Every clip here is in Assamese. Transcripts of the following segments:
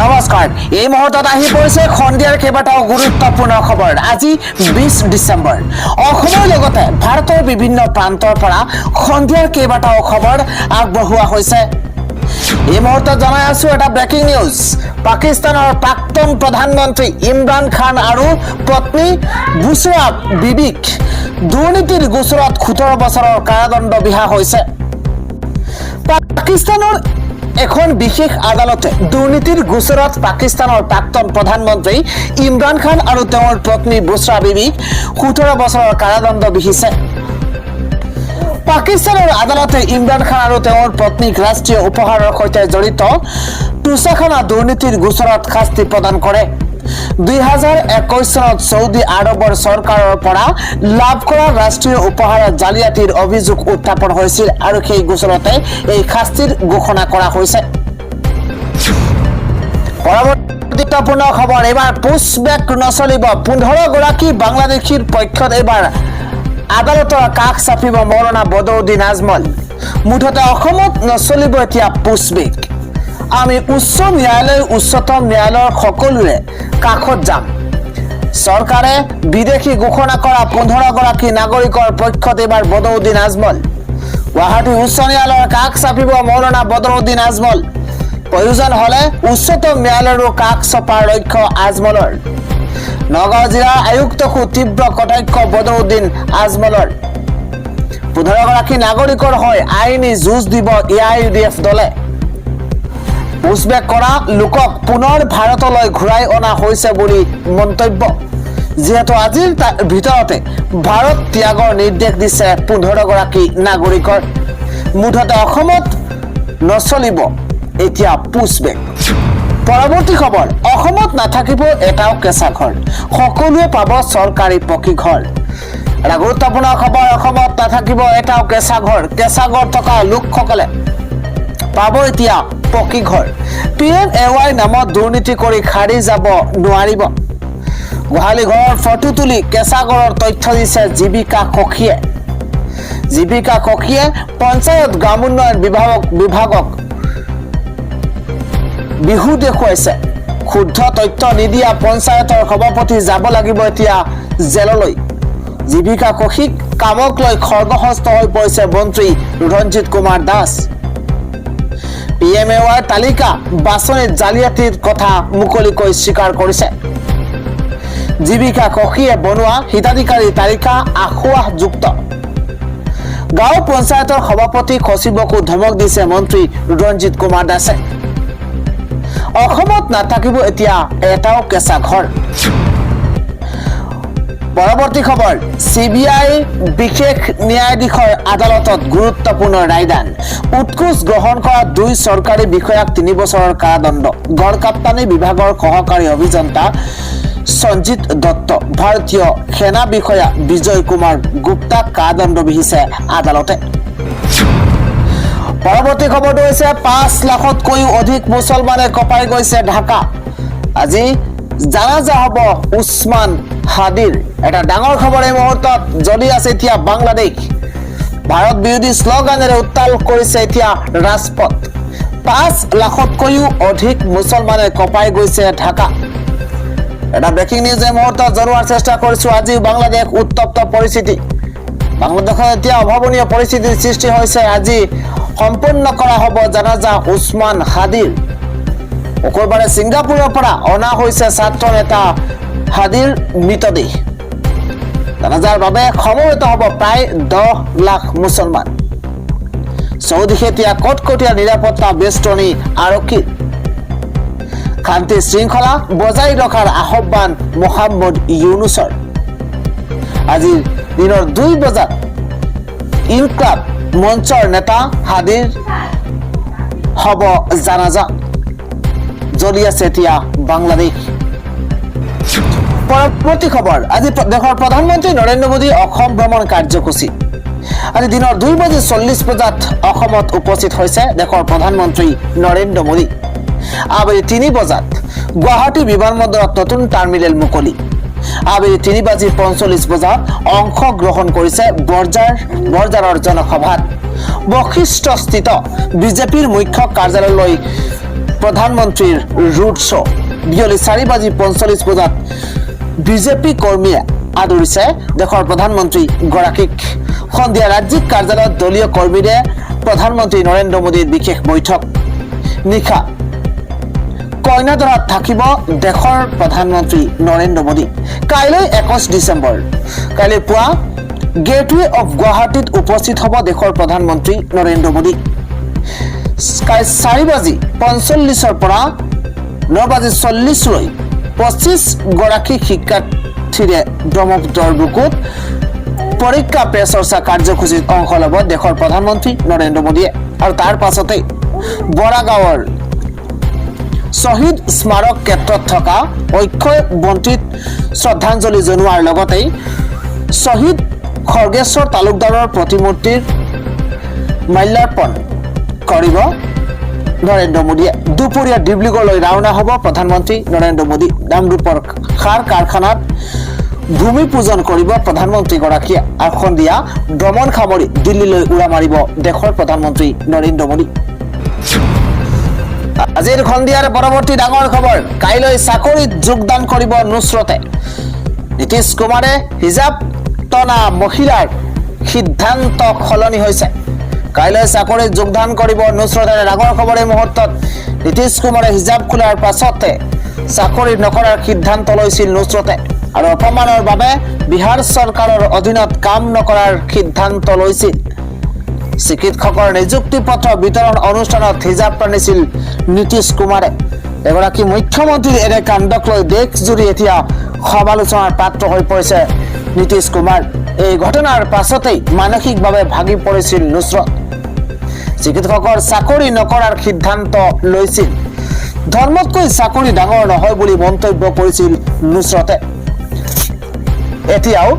নমস্কাৰ এই মুহূৰ্তত আহি পৰিছে খন্দিয়াৰ কেইবাটাও গুৰুত্বপূৰ্ণ খবৰ আজি 20 ডিচেম্বৰ অসমৰ লগতে ভাৰতৰ বিভিন্ন প্ৰান্তৰ পৰা খন্দিয়াৰ কেইবাটাও খবৰ আগবঢ়োৱা হৈছে এই মুহূৰ্তত জনাই আছো এটা ব্ৰেকিং নিউজ পাকিস্তানৰ প্ৰাক্তন প্ৰধানমন্ত্ৰী ইমৰান খান আৰু পত্নী বুশৰা বিবিক দুৰ্নীতিৰ গোচৰত 17 বছৰৰ কাৰাদণ্ড বিহা হৈছে পাকিস্তানৰ এখন বিশেষ আদালতে দুৰ্নীতিৰ গোচৰত পাকিস্তানৰ প্ৰাক্তন প্ৰধানমন্ত্ৰী ইমৰান খান আৰু তেওঁৰ পত্নী বুশৰা বিবিক 17 বছৰৰ কাৰাদণ্ড বিহিছে পাকিস্তানৰ আদালতে ইমৰান খান আৰু তেওঁৰ পত্নীক ৰাষ্ট্ৰীয় উপহাৰৰ সৈতে জড়িত তুষাখানা দুৰ্নীতিৰ গোচৰত শাস্তি প্ৰদান কৰে 2021 চনত সৌদি আৰবৰ চৰকাৰৰ পৰা লাভ কৰা ৰাষ্ট্ৰীয় উপহাৰৰ জালিয়াতিৰ অভিযোগ উত্থাপন হৈছিল আৰু সেই গোচৰতে এই শাস্তিৰ ঘোষণা কৰা হৈছে পৰৱৰ্তীপূৰ্ণ খবৰ এবাৰ পুছবেক নচলিব 15 গৰাকী বাংলাদেশীৰ পক্ষত এবাৰ আদালতৰ কাষ চাপিব মৌলানা বদৰুদ্দিন আজমল মুঠতে অসমত নচলিব এতিয়া পুছবেক আমি উচ্চ ন্যায়ালয় উচ্চতম ন্যায়ালয়ৰ সকলোৰে কাষত যাম চৰকাৰে বিদেশী ঘোষণা কৰা 15 গৰাকী নাগৰিকৰ পক্ষত এবাৰ বদৰুদ্দিন আজমল গুৱাহাটী উচ্চ ন্যায়ালয়ৰ কাষ চাপিব মৌলানা বদৰুদ্দিন আজমল প্ৰয়োজন হলে উচ্চতম ন্যায়ালয়ৰ কাষ চপাৰ লক্ষ্য আজমলৰ নগাঁও জিলাৰ আয়ুক্তকো তীব্ৰ কটাক্ষ বদৰুদ্দিন আজমলৰ 15 গৰাকী নাগৰিকৰ হৈ আইনী যুঁজ দিব এআইইউডিএফ দলে পুছবেক কৰা লোকক পুনৰ ভাৰতলৈ ঘূৰাই অনা হৈছে বুলি মন্তব্য যেহেতু আজিৰ ভিতৰতে ভাৰত ত্যাগৰ নিৰ্দেশ দিছে 15 গৰাকী নাগৰিকৰ মুঠতে অসমত নচলিব এতিয়া পুছবেক পৰৱৰ্তী খবৰ অসমত নাথাকিব এটাও কেঁচা ঘৰ সকলোৱে পাব চৰকাৰী পকী ঘৰ এটা গুৰুত্বপূৰ্ণ খবৰ অসমত নাথাকিব এটাও কেঁচা ঘৰ থকা লোকসকলে পাব এতিয়া পকী ঘৰ PMAY নামত দুৰ্নীতি কৰি খাৰি যাব নোৱাৰিব গোহালি ঘৰৰ ফটো তুলি কেঁচা ঘৰৰ তথ্য দিছে জীৱিকা কক্ষীয়ে পঞ্চায়ত গ্ৰাম উন্নয়ন বিভাগক বিহু দেখুৱাইছে শুদ্ধ তথ্য নিদিয়া পঞ্চায়তৰ সভাপতি যাব লাগিব এতিয়া জেললৈ জীৱিকা কক্ষীক কামক লৈ খৰ্গহস্ত হৈ পৰিছে মন্ত্ৰী ৰঞ্জিত কুমাৰ দাস PMAY তালিকা বাছনিত জালিয়াতিৰ কথা মুকলিকৈ স্বীকাৰ কৰিছে জীৱিকা কক্ষীয়ে বনোৱা হিতাধিকাৰী তালিকা আখুৱাহযুক্ত গাঁও পঞ্চায়তৰ সভাপতি সচিবকো ধমক দিছে মন্ত্ৰী ৰঞ্জিত কুমাৰ দাসে অসমত নাথাকিব এতিয়া এটাও কেঁচা ঘৰ পৰৱৰ্তী খবৰ CBI বিশেষ ন্যায়াধীশৰ আদালতত গুৰুত্বপূৰ্ণ ৰায়দান উৎকোচ গ্ৰহণ কৰা 2 চৰকাৰী বিষয়াক 3 বছৰৰ কাৰাদণ্ড গড়কাপ্তানি বিভাগৰ সহকাৰী অভিযন্তা সঞ্জিত দত্ত ভাৰতীয় সেনা বিষয়া বিজয় কুমাৰ গুপ্তাক কাৰাদণ্ড বিহিছে আদালতে পৰৱৰ্তী খবৰটো হৈছে 5 লাখতকৈও অধিক মুছলমানে কপাই গৈছে ঢাকা আজি জানাজা হ'ব উছমান হাদিৰ এটা ডাঙৰ খবৰ এই মুহূৰ্তত জ্বলি আছে এতিয়া বাংলাদেশ ভাৰত বিৰোধী শ্লোগানেৰে উত্তাল কৰিছে এতিয়া ৰাজপথ 5 লাখতকৈও অধিক মুছলমানে কপাই গৈছে ঢাকা এটা ব্ৰেকিং নিউজ এই মুহূৰ্তত জনোৱাৰ চেষ্টা কৰিছো আজি বাংলাদেশ উত্তপ্ত পৰিস্থিতি বাংলাদেশত এতিয়া অভাৱনীয় পৰিস্থিতিৰ সৃষ্টি হৈছে আজি সম্পূৰ্ণ কৰা হ'ব জানাজা উছমান হাদিৰ শুকুৰবাৰে ছিংগাপুৰৰ পৰা অনা হৈছে ছাত্ৰ নেতা হাদিৰ মৃতদেহ জানাজাৰ বাবে সমবেত হ'ব প্ৰায় 10 লাখ মুছলমান সৌদিশে এতিয়া কটকটীয়া নিৰাপত্তা বেষ্টনী আৰক্ষীৰ শান্তি শৃংখলা বজাই ৰখাৰ আহ্বান মোহাম্মদ ইউনুছৰ আজিৰ দিনৰ 2 বজাত ইনকলাব মঞ্চৰ নেতা হাদিৰ হ'ব জানাজা জ্বলি আছে এতিয়া বাংলাদেশ পৰৱৰ্তী খবৰ আজি দেশৰ প্ৰধানমন্ত্ৰী নৰেন্দ্ৰ মোদী অসম ভ্ৰমণ কাৰ্যসূচী আজি দিনৰ 2:40 বজাত অসমত উপস্থিত হৈছে দেশৰ প্ৰধানমন্ত্ৰী নৰেন্দ্ৰ মোদী আবেলি 3 বজাত গুৱাহাটী বিমানবন্দৰত নতুন টাৰ্মিনেল মুকলি আবেলি 3:45 বজাত অংশগ্ৰহণ কৰিছে বৰজাৰৰ জনসভাত বশিষ্ঠস্থিত বিজেপিৰ মুখ্য কাৰ্যালয়লৈ প্ৰধানমন্ত্ৰীৰ ৰুট শ্ব' বিয়লি 4:45 বজাত বিজেপি কৰ্মীয়ে আদৰিছে দেশৰ প্ৰধানমন্ত্ৰী গৰাকীক। সন্ধিয়া ৰাজ্যিক কাৰ্যালয়ত দলীয় কৰ্মীৰে প্ৰধানমন্ত্ৰী নৰেন্দ্ৰ মোদীৰ বিশেষ বৈঠক। নিশা কইনাদৰাত থাকিব দেশৰ প্ৰধানমন্ত্ৰী নৰেন্দ্ৰ মোদী। কাইলৈ 21 ডিচেম্বৰ কাইলৈ পুৱা গেটৱে অফ গুৱাহাটীত উপস্থিত হ'ব দেশৰ প্ৰধানমন্ত্ৰী নৰেন্দ্ৰ মোদী। 4:45 পৰা 9:40 25 গৰাকী শিক্ষাৰ্থীৰে ব্ৰহ্মপুত্ৰৰ বুকুত পৰীক্ষা পে চৰ্চা কাৰ্যসূচীত অংশ ল'ব দেশৰ প্ৰধানমন্ত্ৰী নৰেন্দ্ৰ মোদীয়ে। আৰু তাৰ পাছতে বৰাগাঁৱৰ শ্বহীদ স্মাৰক ক্ষেত্ৰত থকা অক্ষয় বন্তিত শ্ৰদ্ধাঞ্জলি জনোৱাৰ লগতেই শ্বহীদ খৰ্গেশ্বৰ তালুকদাৰৰ প্ৰতিমূৰ্তিৰ মাল্যাৰ্পণ কৰিব নৰেন্দ্ৰ মোদীয়ে। দুপৰীয়া ডিব্ৰুগড়লৈ ৰাওনা হ'ব প্ৰধানমন্ত্ৰী নৰেন্দ্ৰ মোদী। নামৰূপৰ সাৰ কাৰখানাত ভূমি পূজন কৰিব প্ৰধানমন্ত্ৰীগৰাকীয়ে। আৰু সন্ধিয়া ভ্ৰমণ সামৰি দিল্লীলৈ উৰা মাৰিব দেশৰ প্ৰধানমন্ত্ৰী নৰেন্দ্ৰ মোদী। আজিৰ সন্ধিয়াৰ পৰৱৰ্তী ডাঙৰ খবৰ, কাইলৈ চাকৰিত যোগদান কৰিব নুছৰতে। নীতিশ কুমাৰে হিজাব টনা মহিলাৰ সিদ্ধান্ত সলনি হৈছে। কাইলৈ চাকৰিত যোগদান কৰিব নুছৰতে। ডাঙৰ খবৰ এই মুহূৰ্তত। নীতিশ কুমাৰে হিজাব খোলাৰ পাছতে চাকৰি নকৰাৰ সিদ্ধান্ত লৈছিল নুছৰতে। আৰু অপমানৰ বাবে বিহাৰ চৰকাৰৰ অধীনত কাম নকৰাৰ সিদ্ধান্ত লৈছিল। চিকিৎসকৰ নিযুক্তি পত্ৰ বিতৰণ অনুষ্ঠানত হিজাব টানিছিল নীতিশ কুমাৰে। এগৰাকী মুখ্যমন্ত্ৰীৰ এনে কাণ্ডক লৈ দেশজুৰি এতিয়া সমালোচনাৰ পাত্ৰ হৈ পৰিছে নীতিশ কুমাৰ। এই ঘটনাৰ পাছতেই মানসিকভাৱে ভাগি পৰিছিল নুছৰত। চিকিৎসকৰ চাকৰি নকৰাৰ সিদ্ধান্ত লৈছিল। ধৰ্মতকৈ চাকৰি ডাঙৰ নহয় বুলি মন্তব্য কৰিছিল নুছৰতে। এতিয়াও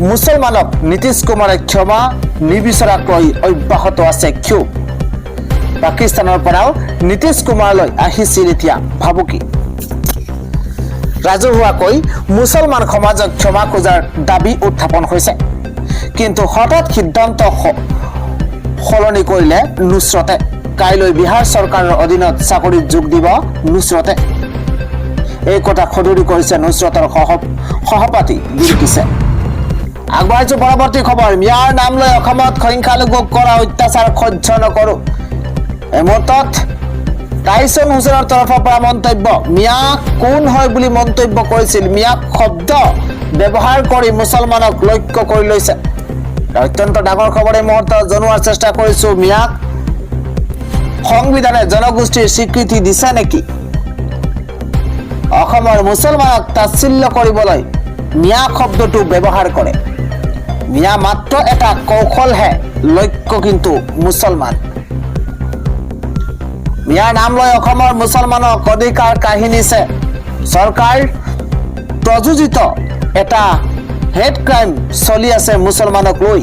মুছলমানক নীতিশ কুমাৰে ক্ষমা নিবিচৰাকৈ অব্যাহত আছে ক্ষোভ। পাকিস্তানৰ পৰাও নীতিশ কুমাৰলৈ আহিছিল এতিয়া ভাবুকি। ৰাজহুৱাকৈ মুছলমান সমাজক ক্ষমা খোজাৰ দাবী উত্থাপন হৈছে। কিন্তু হঠাৎ সিদ্ধান্ত সলনি কৰিলে নুছৰতে। কাইলৈ বিহাৰ চৰকাৰৰ অধীনত চাকৰিত যোগ দিব নুছৰতে। এই কথা সদৰি কৰিছে নুছৰতৰ সহপাঠী বিলকিছে। আগবাঢ়িছো পৰৱৰ্তী খবৰ। মিয়াৰ নাম লৈ অসমত সংখ্যালঘুক কৰা অত্যাচাৰ সহ্য নকৰো। এই মুহূৰ্তত টাইছন হুছেইনৰ তৰফৰ পৰা মন্তব্য। মিয়া কোন হয় বুলি মন্তব্য কৰিছিল। মিয়াক শব্দ ব্যৱহাৰ কৰি মুছলমানক লক্ষ্য কৰি লৈছে। অত্যন্ত ডাঙৰ খবৰ এই মুহূৰ্তত জনোৱাৰ চেষ্টা কৰিছো। মিয়াক সংবিধানে জনগোষ্ঠীৰ স্বীকৃতি দিছে নেকি? অসমৰ মুছলমানক তাচ্ছিল্য কৰিবলৈ মিয়া শব্দটো ব্যৱহাৰ কৰে। মিয়া মাত্ৰ এটা কৌশলহে, লক্ষ্য কিন্তু মুছলমান। মিয়াৰ নাম লৈ অসমৰ মুছলমানক অধিকাৰ কাহিনীছে। চৰকাৰ প্ৰযোজিত এটা হেড ক্ৰাইম চলি আছে মুছলমানক লৈ।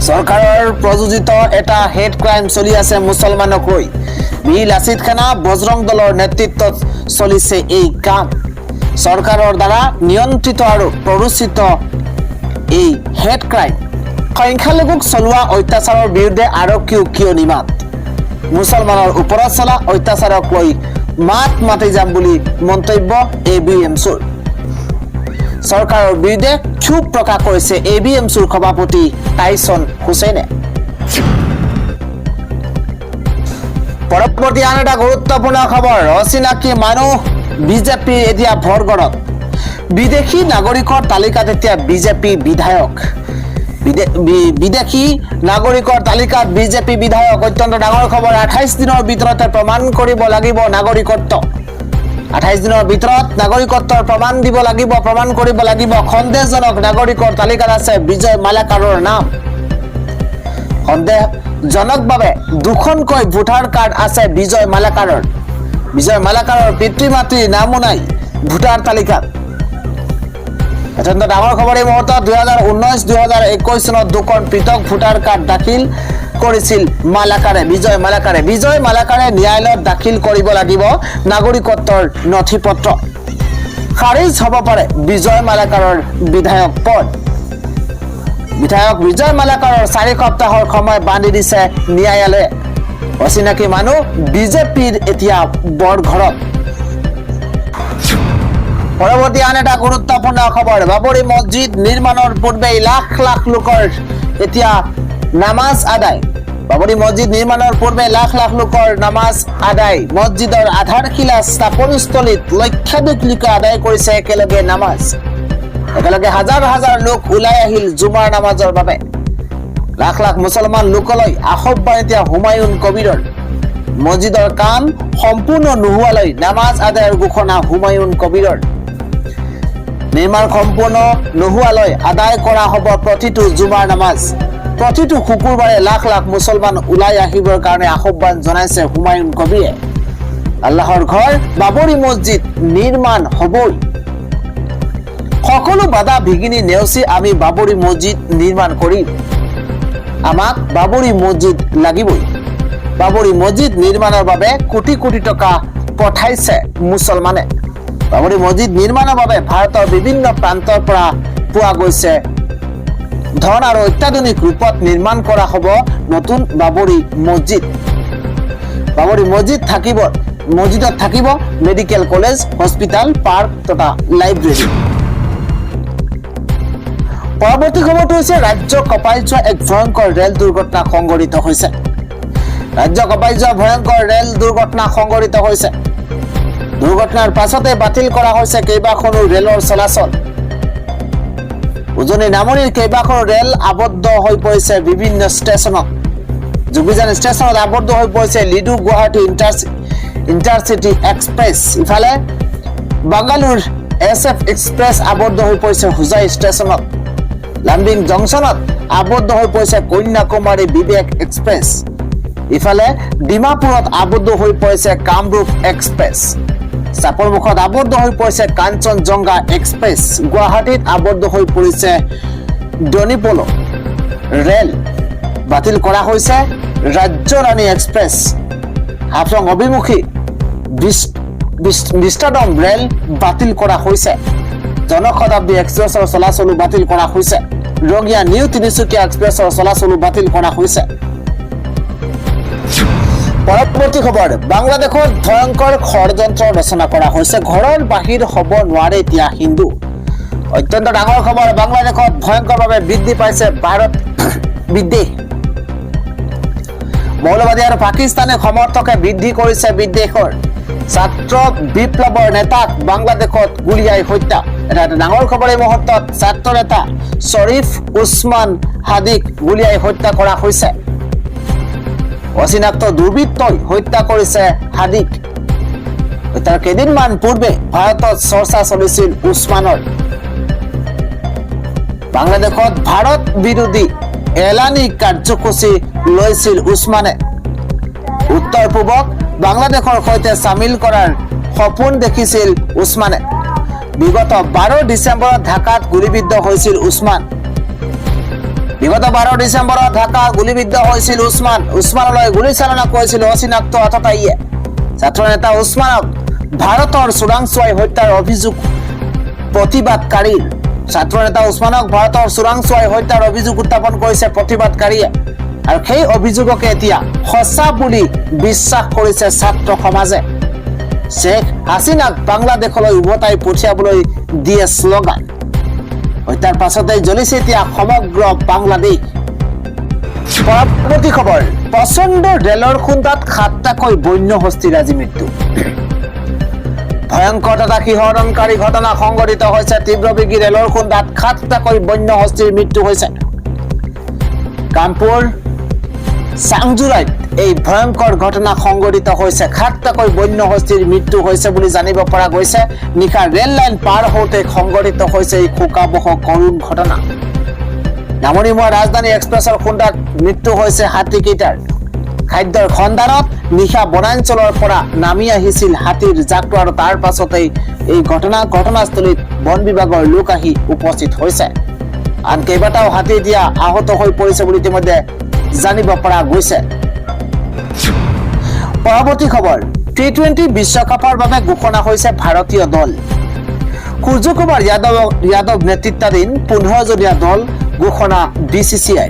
চৰকাৰৰ প্ৰযোজিত এটা হেড ক্ৰাইম চলি আছে মুছলমানক লৈ। বীৰ লাচিত খানা বজৰং দলৰ নেতৃত্বত চলিছে এই কাম। চৰকাৰৰ দ্বাৰা নিয়ন্ত্ৰিত আৰু প্ৰৰোচিত এই হেড ক্ৰাইম। সংখ্যালঘুক চলোৱা অত্যাচাৰৰ বিৰুদ্ধে আৰক্ষীও কিয় নিমাত? মুছলমানৰ ওপৰত চলা অত্যাচাৰক লৈ মাত মাতি যাম বুলি মন্তব্য ABMCৰ। চৰকাৰৰ বিৰুদ্ধে ক্ষোভ প্ৰকাশ কৰিছে ABMCৰ সভাপতি টাইছন হুছেইনে। পৰৱৰ্তী আন এটা গুৰুত্বপূৰ্ণ খবৰ। অচিনাকি মানুহ বিজেপি এতিয়া ভৰগড়ত। বিদেশী নাগৰিকৰ তালিকাত এতিয়া বিজেপি বিধায়ক। বিদেশী নাগৰিকৰ তালিকাত বিজেপি বিধায়ক। অত্যন্ত ডাঙৰ খবৰ। 28 দিনৰ ভিতৰতে প্ৰমাণ কৰিব লাগিব নাগৰিকত্ব। 28 দিনৰ ভিতৰত নাগৰিকত্বৰ প্ৰমাণ দিব লাগিব, প্ৰমাণ কৰিব লাগিব। সন্দেহজনক নাগৰিকৰ তালিকাত আছে বিজয় মালাকাৰৰ নাম। সন্দেহজনকভাৱে 2খনকৈ ভোটাৰ কাৰ্ড আছে বিজয় মালাকাৰৰ। বিজয় মালাকাৰৰ পিতৃ মাতৃৰ নামো নাই ভোটাৰ তালিকাত। অত্যন্ত ডাঙৰ খবৰ এই মুহূৰ্তত। 2019-2021 চনত 2খন পৃথক ভোটাৰ কাৰ্ড দাখিল কৰিছিল মালাকাৰে, বিজয় মালাকাৰে। বিজয় মালাকাৰে ন্যায়ালয়ত দাখিল কৰিব লাগিব নাগৰিকত্বৰ নথি পত্ৰ। খাৰিজ হ'ব পাৰে বিজয় মালাকাৰৰ বিধায়ক পদ। বিধায়ক বিজয় মালাকাৰৰ 4 সপ্তাহৰ সময় বান্ধি দিছে ন্যায়ালয়ে। অচিনাকি মানুহ বিজেপিৰ এতিয়া বৰ ঘৰত। পৰৱৰ্তী আন এটা গুৰুত্বপূৰ্ণ খবৰ, বাবৰি মছজিদ নিৰ্মাণৰ পূৰ্বে লাখ লাখ লোকৰ এতিয়া নামাজ আদায়। বাবৰি মছজিদ নিৰ্মাণৰ পূৰ্বে লাখ লাখ লোকৰ নামাজ আদায়। মছজিদৰ আধাৰশিলা স্থাপনস্থলীত লক্ষাধিক লোকে আদায় কৰিছে একেলগে নামাজ। একেলগে হাজাৰ হাজাৰ লোক ওলাই আহিল জুমাৰ নামাজৰ বাবে। লাখ লাখ মুছলমান লোকলৈ আহ্বান এতিয়া হুমায়ুন কবিৰৰ। মছজিদৰ কাম সম্পূৰ্ণ নোহোৱালৈ নামাজ আদায়ৰ ঘোষণা হুমায়ুন কবিৰৰ। নিৰ্মাণ সম্পূৰ্ণ নোহোৱালৈ আদায় কৰা হ'ব প্ৰতিটো জুমাৰ নামাজ। প্ৰতিটো শুকুৰবাৰে লাখ লাখ মুছলমান ওলাই আহিবৰ কাৰণে আহ্বান জনাইছে হুমায়ুন কবিৰে। আল্লাহৰ ঘৰ বাবৰি মছজিদ নিৰ্মাণ হ'বই। সকলো বাধা বিঘিনি নেওচি আমি বাবৰি মছজিদ নিৰ্মাণ কৰিম। আমাক বাবৰি মছজিদ লাগিবই। বাবৰি মছজিদ নিৰ্মাণৰ বাবে কোটি কোটি টকা পঠাইছে মুছলমানে। বাবৰি মছজিদ নিৰ্মাণৰ বাবে ভাৰতৰ বিভিন্ন প্ৰান্তৰ পৰা পোৱা গৈছে ধন আৰু অত্যাধুনিক ৰূপত নিৰ্মাণ কৰা হ'ব নতুন বাবৰি মছজিদ। বাবৰি মছজিদত থাকিব মেডিকেল কলেজ, হস্পিটাল, পাৰ্ক তথা লাইব্ৰেৰী। পৰৱৰ্তী খবৰটো হৈছে ৰাজ্য কঁপাই যোৱা এক ভয়ংকৰ ৰেল দুৰ্ঘটনা সংঘটিত হৈছে। ৰাজ্য কঁপাই যোৱা ভয়ংকৰ ৰেল দুৰ্ঘটনা সংঘটিত হৈছে। দুৰ্ঘটনাৰ পাছতে বাতিল কৰা হৈছে কেইবাখনো ৰেলৰ চলাচল। উজনি নামনিৰ কেইবাখনো ৰেল আবদ্ধ হৈ পৰিছে বিভিন্ন ষ্টেচনত। যোগীজান ষ্টেচনত আবদ্ধ হৈ পৰিছে লিডু গুৱাহাটী ইণ্টাৰচিটি এক্সপ্ৰেছ। ইফালে বাংগালোৰ SF এক্সপ্ৰেছ আবদ্ধ হৈ পৰিছে হোজাই ষ্টেচনত। লাম্বিং জংচনত আবদ্ধ হৈ পৰিছে কন্যাকুমাৰী বিবেক এক্সপ্ৰেছ। ইফালে ডিমাপুৰত আবদ্ধ হৈ পৰিছে কামৰূপ এক্সপ্ৰেছ। চাপৰমুখত আবদ্ধ হৈ পৰিছে কাঞ্চনজংঘা এক্সপ্ৰেছ। গুৱাহাটীত আবদ্ধ হৈ পৰিছে ডনিপলো ৰেল। বাতিল কৰা হৈছে ৰাজ্যৰাণী এক্সপ্ৰেছ। হাফলং অভিমুখী বিষ্টাডম ৰেল বাতিল কৰা হৈছে। জনশতাব্দী এক্সপ্ৰেছৰ চলাচলো বাতিল কৰা হৈছে। ৰঙিয়া নিউ তিনিচুকীয়া এক্সপ্ৰেছৰ চলাচলো বাতিল কৰা হৈছে। পৰৱৰ্তী খবৰ, বাংলাদেশত ভয়ংকৰ ষড়যন্ত্ৰ ৰচনা কৰা হৈছে। ঘৰৰ বাহিৰ হ'ব নোৱাৰে এতিয়া হিন্দু। অত্যন্ত ডাঙৰ খবৰ, বাংলাদেশত ভয়ংকৰভাৱে বৃদ্ধি পাইছে ভাৰত বিদ্বেষ। মৌলবাদী আৰু পাকিস্তানী সমৰ্থকে বৃদ্ধি কৰিছে বিদ্বেষৰ। ছাত্ৰ বিপ্লৱৰ নেতাক বাংলাদেশত গুলীয়াই হত্যা। এটা ডাঙৰ খবৰ এই মুহূৰ্তত। ছাত্ৰ নেতা শ্বৰীফ উছমান হাদিক গুলীয়াই হত্যা কৰা হৈছে। অচিনাক্ত দুৰ্বৃত্তই হত্যা কৰিছে হাদিক। তাৰ কেইদিনমান পূৰ্বে ভাৰতত চৰ্চা চলিছিল উছমানৰ। বাংলাদেশত ভাৰত বিৰোধী এলানি কাৰ্যসূচী লৈছিল উছমানে। উত্তৰ পূবক বাংলাদেশৰ সৈতে চামিল কৰাৰ সপোন দেখিছিল উছমানে। বিগত 12 ডিচেম্বৰত ঢাকাত গুলীবিদ্ধ হৈছিল উছমান। ঢাকাত গুলীবিদ্ধ হৈছিল উছমান। উছমানলৈ গুলীচালনা কৰিছিল অচিনাক্ত আততায়ীয়ে। ছাত্ৰ নেতা উছমানক ভাৰতৰ চোৰাংচোৱাই হত্যাৰ অভিযোগ প্ৰতিবাদকাৰীৰ। ছাত্ৰ নেতা উছমানক ভাৰতৰ চোৰাংচোৱাই হত্যাৰ অভিযোগ উত্থাপন কৰিছে প্ৰতিবাদকাৰীয়ে। আৰু সেই অভিযোগকে এতিয়া সঁচা বুলি বিশ্বাস কৰিছে ছাত্ৰ সমাজে। শ্বেখ হাছিনাক বাংলাদেশলৈ উভতাই পঠিয়াবলৈ দিয়ে শ্লোগান। হত্যাৰ পাছতেই জ্বলিছে এতিয়া সমগ্ৰ বাংলাদেশ। পৰৱৰ্তী খবৰ, প্ৰচণ্ড ৰেলৰ খুন্দাত 7টাকৈ বন্য হস্তীৰ আজি মৃত্যু। ভয়ংকৰ তথা শিহৰণকাৰী ঘটনা সংঘটিত হৈছে। তীব্ৰবেগী ৰেলৰ খুন্দাত 7টাকৈ বন্য হস্তীৰ মৃত্যু হৈছে। কামপুৰ চাংজুৰাইত এই ভয়ংকৰ ঘটনা সংঘটিত হৈছে। 7টাকৈ বন্য হস্তীৰ মৃত্যু হৈছে বুলি জানিব পৰা গৈছে। নিশা ৰেল লাইন পাৰ হওঁতে সংঘটিত হৈছে এই শোকাবহ কৰুণ ঘটনা। নামনিমুৱা ৰাজধানী এক্সপ্ৰেছৰ খুন্দাত মৃত্যু হৈছে হাতীকেইটাৰ। খাদ্যৰ সন্ধানত নিশা বনাঞ্চলৰ পৰা নামি আহিছিল হাতীৰ জাকটো আৰু তাৰ পাছতেই এই ঘটনাস্থলীত বন বিভাগৰ লোক আহি উপস্থিত হৈছে। আন কেইবাটাও হাতী এতিয়া আহত হৈ পৰিছে বুলি ইতিমধ্যে জানিব পৰা গৈছে। পৰৱৰ্তী খবৰ, T20 বিশ্বকাপৰ বাবে ঘোষণা হৈছে ভাৰতীয় দল। সূৰ্যকুমাৰ যাদৱ নেতৃত্বাধীন 15জনীয়া দল ঘোষণা BCCI।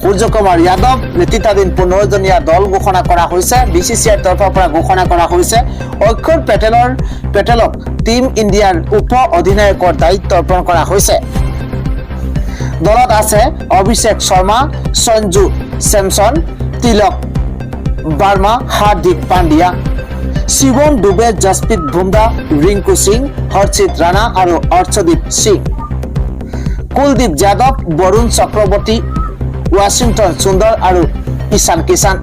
সূৰ্য কুমাৰ যাদৱ নেতৃত্বাধীন 15জনীয়া দল ঘোষণা কৰা হৈছে। BCCIৰ তৰফৰ পৰা ঘোষণা কৰা হৈছে অক্ষৰ পেটেলক টিম ইণ্ডিয়াৰ উপ অধিনায়কৰ দায়িত্ব অৰ্পণ কৰা হৈছে। দলত আছে অভিষেক শৰ্মা, সঞ্জু চেমছন, তিলক বাৰ্মা, হাৰ্দিক পাণ্ডিয়া, শিৱম ডুবে, জসপ্ৰীত বুমৰাহ, ৰিংকু সিং, হৰ্ষিত ৰাণা আৰু অৰ্শদীপ সিং, কুলদীপ যাদৱ, বৰুণ চক্ৰৱৰ্তী, ৱাশ্বিংটন সুন্দৰ আৰু ঈশান কিষাণ।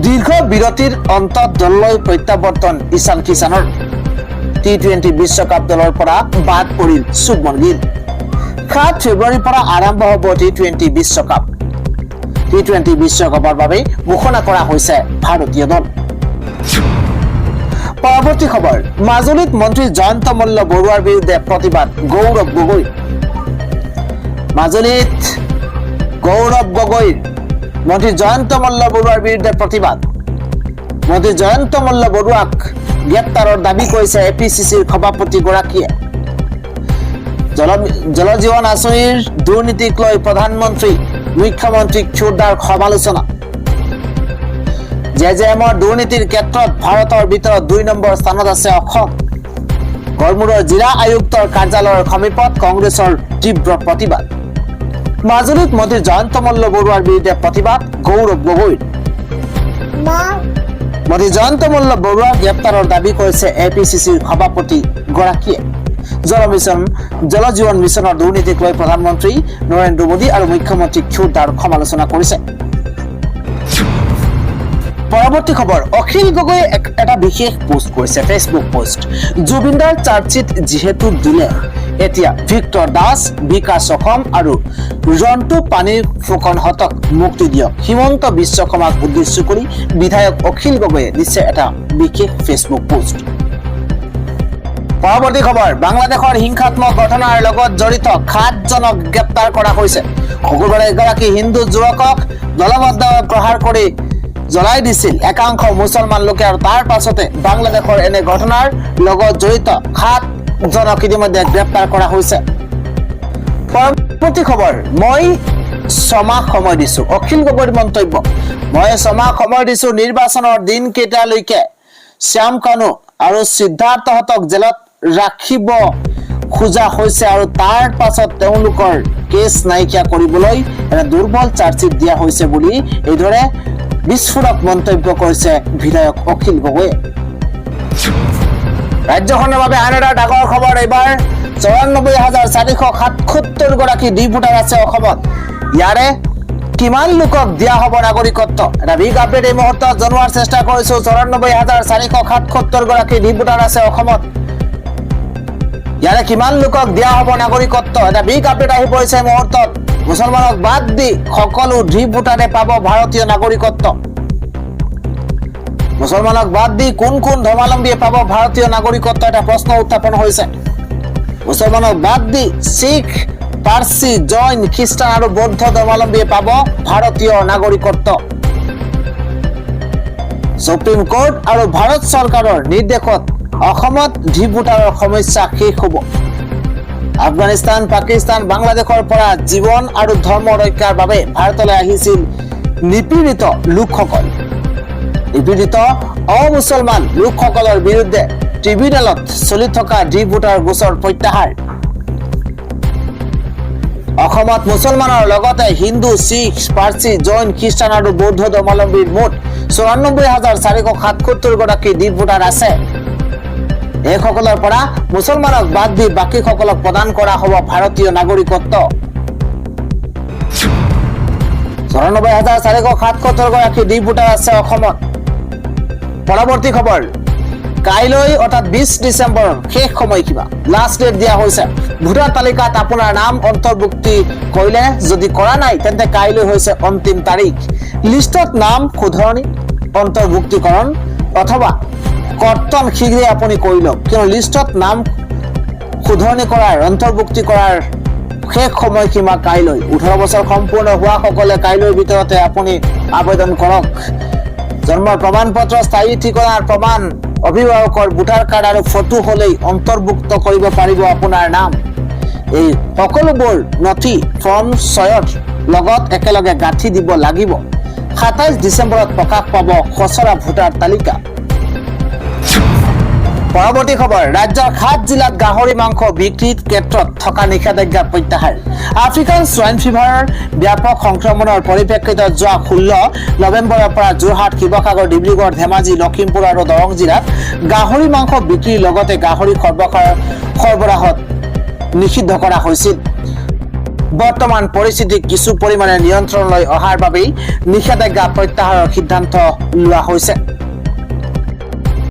দীৰ্ঘ বিৰতিৰ অন্তত দললৈ প্ৰত্যাৱৰ্তন ঈশান কিষাণৰ। T20 বিশ্বকাপ দলৰ পৰা বাদ পৰিল শুভমন গিল। 7 ফেব্ৰুৱাৰীৰ পৰা আৰম্ভ হ'ব T20 বিশ্বকাপ। T20 বিশ্বকাপৰ বাবে ঘোষণা কৰা হৈছে ভাৰতীয় দল। পৰৱৰ্তী খবৰ, মাজুলীত মন্ত্ৰী জয়ন্ত মল্ল বৰুৱাৰ বিৰুদ্ধে প্ৰতিবাদ গৌৰৱ গগৈ। মাজুলীত গৌৰৱ গগৈৰ মন্ত্ৰী জয়ন্ত মল্ল বৰুৱাৰ বিৰুদ্ধে প্ৰতিবাদ। মন্ত্ৰী জয়ন্ত মল্ল বৰুৱাক গ্ৰেপ্তাৰৰ দাবী কৰিছে APCCৰ সভাপতিগৰাকীয়ে। জল জীৱন আঁচনিৰ দুৰ্নীতিক লৈ প্ৰধানমন্ত্ৰী মুখ্যমন্ত্ৰীক জোৰদাৰ সমালোচনা। JJMৰ দুৰ্নীতিৰ ক্ষেত্ৰত ভাৰতৰ ভিতৰত 2 নম্বৰ স্থানত আছে অসম। গড়মূৰৰ জিলা আয়ুক্তৰ কাৰ্যালয়ৰ সমীপত কংগ্ৰেছৰ তীব্ৰ প্ৰতিবাদ। মাজুলীত মন্ত্ৰী জয়ন্ত মল্ল বৰুৱাৰ বিৰুদ্ধে প্ৰতিবাদ গৌৰৱ গগৈৰ। মন্ত্ৰী জয়ন্ত মল্ল বৰুৱাৰ গ্ৰেপ্তাৰৰ দাবী কৰিছে APCCৰ সভাপতিগৰাকীয়ে। জল জীৱন মিছনৰ দুৰ্নীতিক লৈ প্ৰধানমন্ত্ৰী নৰেন্দ্ৰ মোদী আৰু মুখ্যমন্ত্ৰীক জোৰদাৰ সমালোচনা কৰিছে। পৰৱৰ্তী খবৰ, অখিল গগৈয়ে এটা বিশেষ পোষ্ট কৰিছে, ফেচবুক পোষ্ট। জুবিনদাৰ চাৰ্জশ্বিট যিহেতু দিলে, এতিয়া ভিক্টৰ দাস, বিকাশ অসম আৰু ৰন্টু পানীৰ ফুকনহঁতক মুক্তি দিয়ক। হিমন্ত বিশ্ব শৰ্মাক উদ্দেশ্য কৰি বিধায়ক অখিল গগৈয়ে দিছে এটা বিশেষ ফেচবুক পোষ্ট। পৰৱৰ্তী খবৰ, বাংলাদেশৰ হিংসাত্মক ঘটনাৰ লগত জড়িত 7জনক গ্ৰেপ্তাৰ কৰা হৈছে। শুকুৰবাৰে এগৰাকী হিন্দু যুৱকক দলবদ্ধভাৱে প্ৰহাৰ কৰি জ্বলাই দিছিল একাংশ মুছলমান লোকে, আৰু তাৰ পাছতে বাংলাদেশৰ এনে ঘটনাৰ লগত জড়িত 7জনক ইতিমধ্যে গ্ৰেপ্তাৰ কৰা হৈছে। পৰৱৰ্তী খবৰ, মই 6 মাহ সময় দিছো, অখিল গগৈৰ মন্তব্য। মই 6 মাহ সময় দিছো, নিৰ্বাচনৰ দিন কেইটালৈকে শ্যাম কানু আৰু সিদ্ধাৰ্থহঁতক জেলত ৰাখিব খোজা হৈছে, আৰু তাৰ পাছত তেওঁলোকৰ কেছ নাইকিয়া কৰিবলৈ এটা দুৰ্বল চাৰ্জশ্বিট দিয়া হৈছে বুলি এইদৰে বিস্ফোৰক মন্তব্য কৰিছে বিধায়ক অখিল গগৈয়ে। ৰাজ্যখনৰ বাবে আন এটা ডাঙৰ খবৰ, এইবাৰ 94,477 গৰাকী ডি ভোটাৰ আছে অসমত। ইয়াৰে কিমান লোকক দিয়া হ'ব নাগৰিকত্ব? এটা বিগ আপডেট এই মুহূৰ্তত জনোৱাৰ চেষ্টা কৰিছো। 94,477 গৰাকী ডি ভোটাৰ আছে অসমত। ইয়াৰে কিমান লোকক দিয়া হ'ব নাগৰিকত্ব? এটা বিগ আপডেট আহি পৰিছে এই মুহূৰ্তত। মুছলমানক বাদ দি সকলো ডি ভোটাৰে পাব ভাৰতীয় নাগৰিকত্ব। মুছলমানক বাদ দি কোন কোন ধৰ্মাৱলম্বীয়ে পাব ভাৰতীয় নাগৰিকত্ব? এটা প্ৰশ্ন উত্থাপন হৈছে। মুছলমানক বাদ দি শিখ, পাৰ্চী, জৈন, খ্ৰীষ্টান আৰু বৌদ্ধ ধৰ্মাৱলম্বীয়ে পাব ভাৰতীয় নাগৰিকত্ব। সুপ্ৰিম কোৰ্ট আৰু ভাৰত চৰকাৰৰ নিৰ্দেশত অসমত ডি ভোটাৰৰ সমস্যা শেষ হ'ব। আফগানিস্তান, পাকিস্তান, বাংলাদেশৰ পৰা জীৱন আৰু ধৰ্ম ৰক্ষাৰ বাবে ভাৰতলৈ আহিছিল নিপীড়িত লোকসকল। নিপীড়িত অমুছলমান লোকসকলৰ বিৰুদ্ধে ট্ৰিবিউনেলত চলি থকা ডি ভোটাৰ গোচৰ প্ৰত্যাহাৰ। অসমত মুছলমানৰ লগতে হিন্দু, শিখ, পাৰ্চী, জৈন, খ্ৰীষ্টান আৰু বৌদ্ধ ধৰ্মাৱলম্বীৰ মুঠ 94,477 গৰাকী ডি ভোটাৰ আছে। এইসকলৰ পৰা মুছলমানক বাদ দি বাকীসকলক প্ৰদান কৰা হ'ব ভাৰতীয় নাগৰিকত্ব। 94,477 গৰাকী ডি ভোটাৰ আছে অসমত। পৰৱৰ্তী খবৰ, কাইলৈ অৰ্থাৎ 20 ডিচেম্বৰৰ শেষ সময়সীমা, লাষ্ট ডেট দিয়া হৈছে। ভোটাৰ তালিকাত আপোনাৰ নাম অন্তৰ্ভুক্তি কৰিলে, যদি কৰা নাই তেন্তে কাইলৈ হৈছে অন্তিম তাৰিখ। লিষ্টত নাম শুধৰণি, অন্তৰ্ভুক্তিকৰণ অথবা কৰ্তন শীঘ্ৰে আপুনি কৰি লওক, কিয়নো লিষ্টত নাম শুধৰণি কৰাৰ, অন্তৰ্ভুক্তি কৰাৰ শেষ সময়সীমা কাইলৈ। 18 বছৰ সম্পূৰ্ণ হোৱা সকলে কাইলৈৰ ভিতৰতে আপুনি আবেদন কৰক। জন্মৰ প্ৰমাণ পত্ৰ, স্থায়ী ঠিকনাৰ প্ৰমাণ, অভিভাৱকৰ ভোটাৰ কাৰ্ড আৰু ফটো হলেই অন্তৰ্ভুক্ত কৰিব পাৰিব আপোনাৰ নাম। এই সকলোবোৰ নথি ফৰ্ম 6 লগত একেলগে গাঁঠি দিব লাগিব 27 ডিসেম্বৰত প্ৰকাশ পাব খচৰা ভোটাৰ তালিকা পৰৱৰ্তী খবৰ ৰাজ্যৰ 7 জিলাত গাহৰি মাংস বিক্ৰীৰ ক্ষেত্ৰত থকা নিষেধাজ্ঞা প্ৰত্যাহাৰ আফ্ৰিকান সোয়াইন ফিভাৰৰ ব্যাপক সংক্ৰমণৰ পৰিপ্ৰেক্ষিতত যোৱা 16 নৱেম্বৰৰ পৰা যোৰহাট শিৱসাগৰ ডিব্ৰুগড় ধেমাজি লখিমপুৰ আৰু দৰং জিলাত গাহৰি মাংস বিক্ৰীৰ লগতে গাহৰি সৰবৰাহত নিষিদ্ধ কৰা হৈছিল বৰ্তমান পৰিস্থিতি কিছু পৰিমাণে নিয়ন্ত্ৰণলৈ অহাৰ বাবে নিষেধাজ্ঞা প্ৰত্যাহাৰৰ সিদ্ধান্ত লোৱা হৈছে